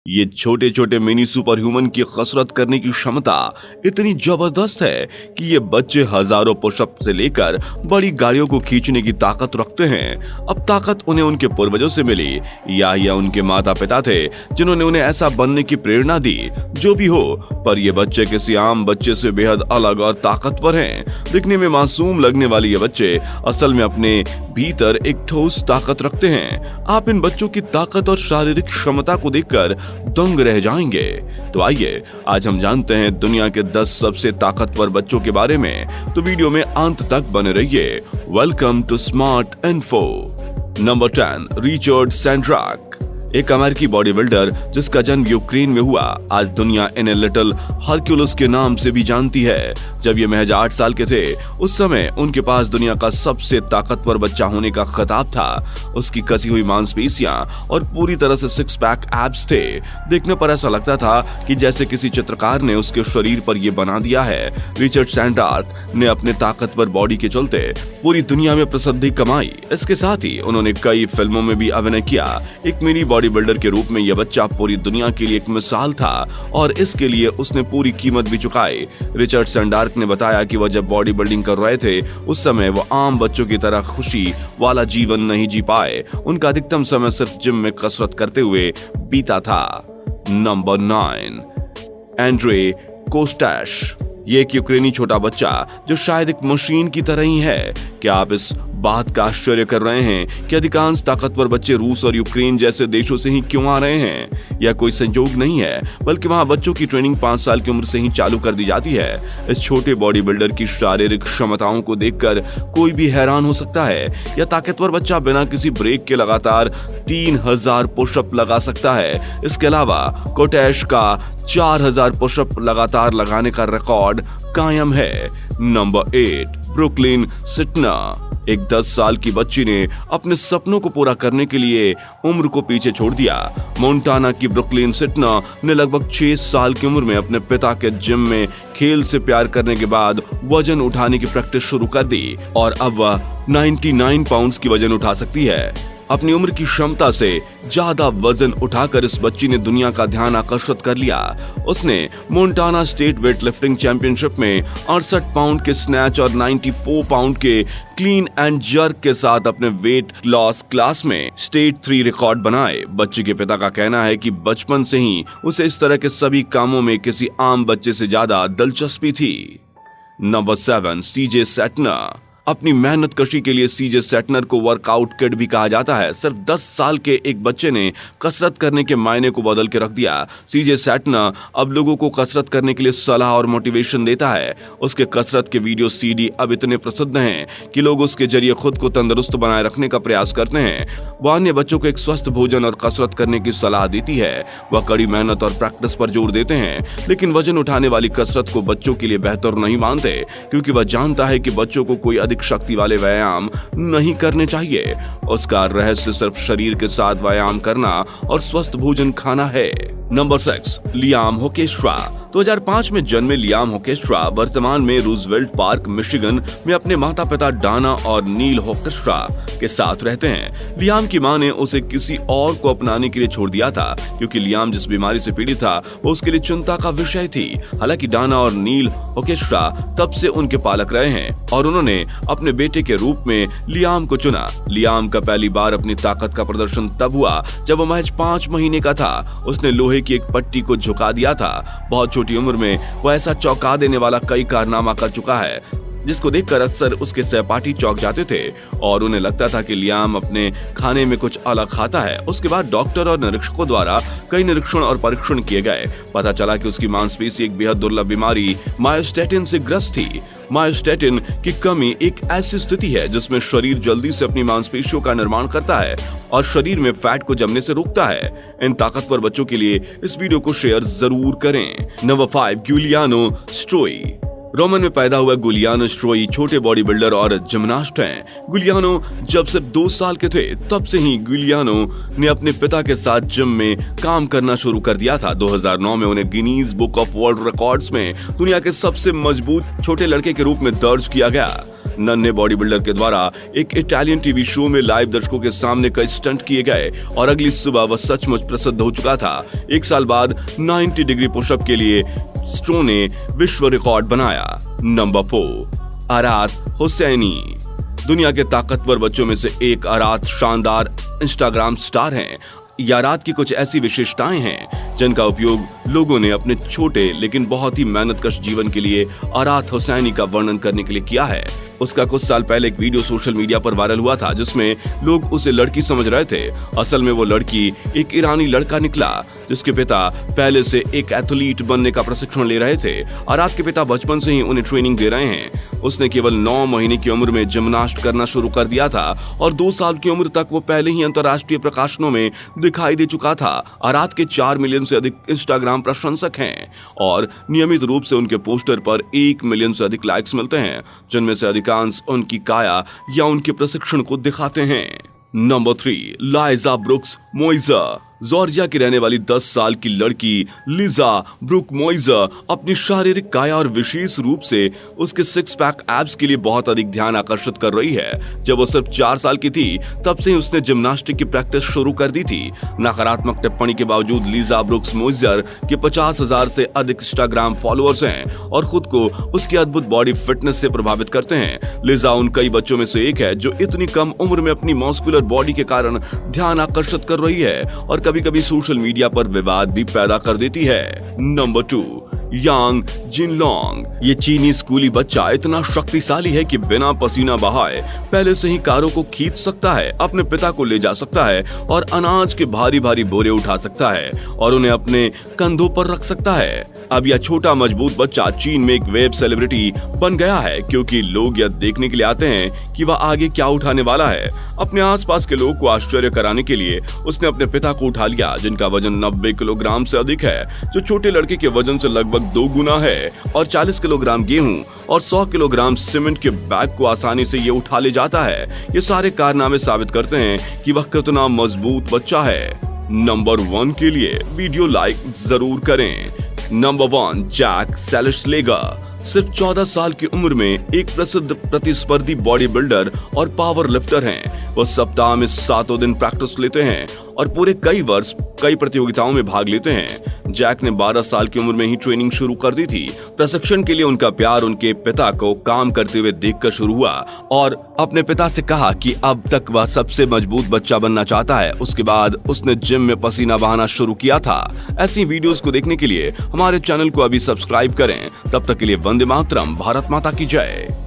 ये छोटे छोटे मिनी सुपर ह्यूमन की कसरत करने की क्षमता इतनी जबरदस्त है कि ये बच्चे हजारों पुशअप से लेकर बड़ी गाड़ियों को खींचने की ताकत रखते हैं। अब ताकत उन्हें उनके पूर्वजों से मिली या उनके माता पिता थे जिन्होंने उन्हें ऐसा बनने की प्रेरणा दी। जो भी हो, पर ये बच्चे किसी आम बच्चे से बेहद अलग और ताकतवर हैं। दिखने में मासूम लगने वाले ये बच्चे असल में अपने भीतर एक ठोस ताकत रखते हैं। आप इन बच्चों की ताकत और शारीरिक क्षमता को देखकर दंग रह जाएंगे। तो आइए आज हम जानते हैं दुनिया के 10 सबसे ताकतवर बच्चों के बारे में। तो वीडियो में अंत तक बने रहिए। Welcome to smart info. Number 10, Richard Sandrak. एक अमेरिकी बॉडी बिल्डर जिसका जन्म यूक्रेन में हुआ, आज दुनिया इन्हें लिटिल हरक्यूलिस के नाम से भी जानती है। जब ये महज 8 साल के थे, उस समय उनके पास दुनिया का सबसे ताकतवर बच्चा होने का खिताब था। उसकी कसी हुई मांसपेशियां और पूरी तरह से 6 पैक एब्स थे। देखने पर ऐसा लगता था कि जैसे किसी चित्रकार ने उसके शरीर पर यह बना दिया है। रिचर्ड सैंड्राक ने अपने ताकतवर बॉडी के चलते पूरी दुनिया में प्रसिद्धि कमाई। इसके साथ ही उन्होंने कई फिल्मों में भी अभिनय किया। एक मिनी बॉडी बिल्डर के रूप में यह बच्चा पूरी दुनिया के लिए एक मिसाल था और इसके लिए उसने पूरी कीमत भी चुकाई। रिचर्ड सैंड्राक ने बताया कि वह जब बॉडी बिल्डिंग कर रहे थे, उस समय वो आम बच्चों की तरह खुशी वाला जीवन नहीं जी पाए। उनका अधिकतम समय सिर्फ जिम में कसरत करते हुए बीता था। Number 9, Andrei Kostash. ये एक यूक्रेनी छोटा बच्चा जो शायद एक मशीन की तरह ही है। क्या आप इस बात का आश्चर्य कर रहे हैं कि अधिकांश ताकतवर बच्चे रूस और यूक्रेन जैसे देशों से ही क्यों आ रहे हैं? यह कोई संयोग नहीं है, बल्कि वहां बच्चों की ट्रेनिंग 5 साल की उम्र से ही चालू कर दी जाती है। इस छोटे बॉडी बिल्डर की शारीरिक क्षमताओं को देखकर कोई भी हैरान हो सकता है। यह ताकतवर बच्चा बिना किसी ब्रेक के लगातार 3000 पुशअप लगा सकता है। इसके अलावा कोटैश का 4000 पुशअप लगातार लगाने का रिकॉर्ड कायम है। Number 8, Brooklyn Sitner. एक 10 साल की बच्ची ने अपने सपनों को पूरा करने के लिए उम्र को पीछे छोड़ दिया। मोंटाना की ब्रुकलिन सिटनर ने लगभग 6 साल की उम्र में अपने पिता के जिम में खेल से प्यार करने के बाद वजन उठाने की प्रैक्टिस शुरू कर दी और अब वह 99 पाउंड्स की वजन उठा सकती है। अपनी उम्र की क्षमता से ज्यादा वजन उठाकर इस बच्ची ने दुनिया का ध्यान आकर्षित कर लिया। उसने Montana state weight lifting championship में 68 पाउंड के स्नैच और 94 पाउंड के क्लीन एंड जर्क के साथ अपने वेट लॉस क्लास में स्टेट 3 रिकॉर्ड बनाए। बच्ची के पिता का कहना है कि बचपन से ही उसे इस तरह के सभी कामों में किसी आम बच्चे से ज्यादा दिलचस्पी थी। नंबर 7, सीजे सैटनर। अपनी मेहनत कशी के लिए सीजे सैटनर को वर्कआउट किड भी कहा जाता है। सिर्फ 10 साल के एक बच्चे ने कसरत करने के मायने को बदल के रख दिया। सीजे सैटनर अब लोगों को कसरत करने के लिए सलाह और मोटिवेशन देता है। उसके कसरत के वीडियो सीडी अब इतने प्रसिद्ध हैं कि लोग उसके जरिए खुद को तंदुरुस्त बनाए रखने का प्रयास करते हैं। वह अन्य बच्चों को एक स्वस्थ भोजन और कसरत करने की सलाह देती है। वह कड़ी मेहनत और प्रैक्टिस पर जोर देते हैं, लेकिन वजन उठाने वाली कसरत को बच्चों के लिए बेहतर नहीं मानते, क्योंकि वह जानता है कि बच्चों को कोई अधिक शक्ति वाले व्यायाम नहीं करने चाहिए। उसका रहस्य सिर्फ शरीर के साथ व्यायाम करना और स्वस्थ भोजन खाना है। Number 6, Liam होकेस्ट्रा। 2005 में जन्मे लियाम होकेस्ट्रा वर्तमान में रूजवेल्ट पार्क मिशिगन में अपने माता पिता डाना और नील होकेस्ट्रा के साथ रहते हैं। लियाम की मां ने उसे किसी और को अपनाने के लिए छोड़ दिया था, क्योंकि लियाम जिस बीमारी से पीड़ित था वो उसके लिए चिंता का विषय थी। हालांकि डाना और नील होकेस्ट्रा तब से उनके पालक रहे हैं और उन्होंने अपने बेटे के रूप में लियाम को चुना। लियाम का पहली बार अपनी ताकत का प्रदर्शन तब हुआ जब वो महज 5 महीने का था। उसने लोहे की एक पट्टी को झुका दिया था। बहुत छोटी उम्र में वो ऐसा चौंका देने वाला कई कारनामा कर चुका है, जिसको देखकर अक्सर उसके सहपाठी चौंक जाते थे और उन्हें लगता था कि लियाम अपने खाने में कुछ अलग खाता है। उसके बाद डॉक्टर और निरीक्षकों द्वारा कई निरीक्षण और परीक्षण किए गए। पता चला कि उसकी मांसपेशी एक बेहद दुर्लभ बीमारी मायोस्टेटिन से ग्रस्त थी। मायोस्टेटिन की कमी एक ऐसी स्थिति है जिसमें शरीर जल्दी से अपनी मांसपेशियों का निर्माण करता है और शरीर में फैट को जमने से रोकता है। इन ताकतवर बच्चों के लिए इस वीडियो को शेयर जरूर करें। नंबर 5, गिलियानो स्ट्रोई। रोमन में पैदा हुआ गिलियानो स्ट्रोई छोटे बॉडी बिल्डर और जिम्नास्ट हैं। गिलियानो जब सिर्फ 2 साल के थे तब से ही गिलियानो ने अपने पिता के साथ जिम में काम करना शुरू कर दिया था। 2009 में उन्हें Guinness book of world records में दुनिया के सबसे मजबूत छोटे लड़के के रूप में दर्ज किया गया। नन्हे बॉडी बिल्डर के द्वारा एक इटालियन टीवी शो में लाइव दर्शकों के सामने कई स्टंट किए गए और अगली सुबह वह सचमुच प्रसिद्ध हो चुका था। एक साल बाद 90 डिग्री पुशअप के लिए स्ट्रो ने विश्व रिकॉर्ड बनाया। नंबर 4, आरात हुसैनी। दुनिया के ताकतवर बच्चों में से एक आरात शानदार इंस्टाग्राम स्टार हैं। आरात की कुछ ऐसी विशेषताएं हैं जिनका उपयोग लोगों ने अपने छोटे लेकिन बहुत ही मेहनतकश जीवन के लिए आरात हुसैनी का वर्णन करने के लिए किया है। उसका कुछ साल पहले एक वीडियो सोशल मीडिया पर वायरल हुआ था जिसमें लोग उसे लड़की समझ रहे थे। असल में वो लड़की एक ईरानी लड़का निकला जिसके पिता पहले से एक एथलीट बनने का प्रशिक्षण ले रहे थे। आरात के पिता बचपन से ही उन्हें ट्रेनिंग दे रहे हैं। उसने केवल 9 महीने की उम्र में जिम्नास्ट करना शुरू कर दिया था और 2 साल की उम्र तक वो पहले ही अंतर्राष्ट्रीय प्रकाशनों में दिखाई दे चुका था। आरात के 4 मिलियन से अधिक इंस्टाग्राम प्रशंसक हैं और नियमित रूप से उनके पोस्टर पर 1 मिलियन से अधिक लाइक्स मिलते हैं, जिनमें से अधिकांश उनकी काया या उनके प्रशिक्षण को दिखाते हैं। Number 3, Liza Brooks Moiza. Georgia की रहने वाली 10 साल की लड़की लिजा ब्रुक मोइजा अपनी शारीरिक काया और विशेष रूप से उसके 6 पैक एब्स के लिए बहुत अधिक ध्यान आकर्षित कर रही है। जब वो सिर्फ 4 साल की थी तब से ही उसने जिम्नास्टिक की प्रैक्टिस शुरू कर दी थी। नकारात्मक टिप्पणी के बावजूद लिजा ब्रुक्स मोइजा के 50,000 से अधिक इंस्टाग्राम फॉलोअर्स हैं और खुद को उसकी अद्भुत बॉडी फिटनेस से प्रभावित करते हैं। लिजा उन कई बच्चों में से एक है जो इतनी कम उम्र में अपनी मस्कुलर बॉडी के कारण ध्यान आकर्षित कर रही है और कभी-कभी सोशल मीडिया पर विवाद भी पैदा कर देती है। नंबर 2, यांग जिनलोंग। ये चीनी स्कूली बच्चा इतना शक्तिशाली है कि बिना पसीना बहाए पहले से ही कारों को खींच सकता है, अपने पिता को ले जा सकता है और अनाज के भारी भारी बोरे उठा सकता है और उन्हें अपने कंधों पर रख सकता है। अब यह छोटा मजबूत बच्चा चीन में एक वेब सेलिब्रिटी बन गया है क्योंकि लोग यह देखने के लिए आते हैं कि वह आगे क्या उठाने वाला है। अपने आसपास के लोगों को आश्चर्य कराने के लिए उसने अपने पिता को उठा लिया जिनका वजन 90 किलोग्राम से अधिक है, जो छोटे लड़के के वजन से लगभग 2 गुना है, और 40 किलोग्राम गेहूं और 100 किलोग्राम सीमेंट के बैग को आसानी से ये उठा ले जाता है। ये सारे कारनामे साबित करते हैं कि वह कितना मजबूत बच्चा है। नंबर 1 के लिए वीडियो लाइक जरूर करें। नंबर 1, जैक सेलिशलेगर। सिर्फ 14 साल की उम्र में एक प्रसिद्ध प्रतिस्पर्धी बॉडी बिल्डर और पावर लिफ्टर हैं। वह सप्ताह में 7 दिन प्रैक्टिस लेते हैं और पूरे कई वर्ष कई प्रतियोगिताओं में भाग लेते हैं। जैक ने 12 साल की उम्र में ही ट्रेनिंग शुरू कर दी थी। प्रशिक्षण के लिए उनका प्यार उनके पिता को काम करते हुए देखकर शुरू हुआ और अपने पिता से कहा कि अब तक वह सबसे मजबूत बच्चा बनना चाहता है। उसके बाद उसने जिम में पसीना बहाना शुरू किया था। ऐसी वीडियोस को देखने के लिए हमारे चैनल को अभी सब्सक्राइब करें। तब तक के लिए वंदे मातरम, भारत माता की जय।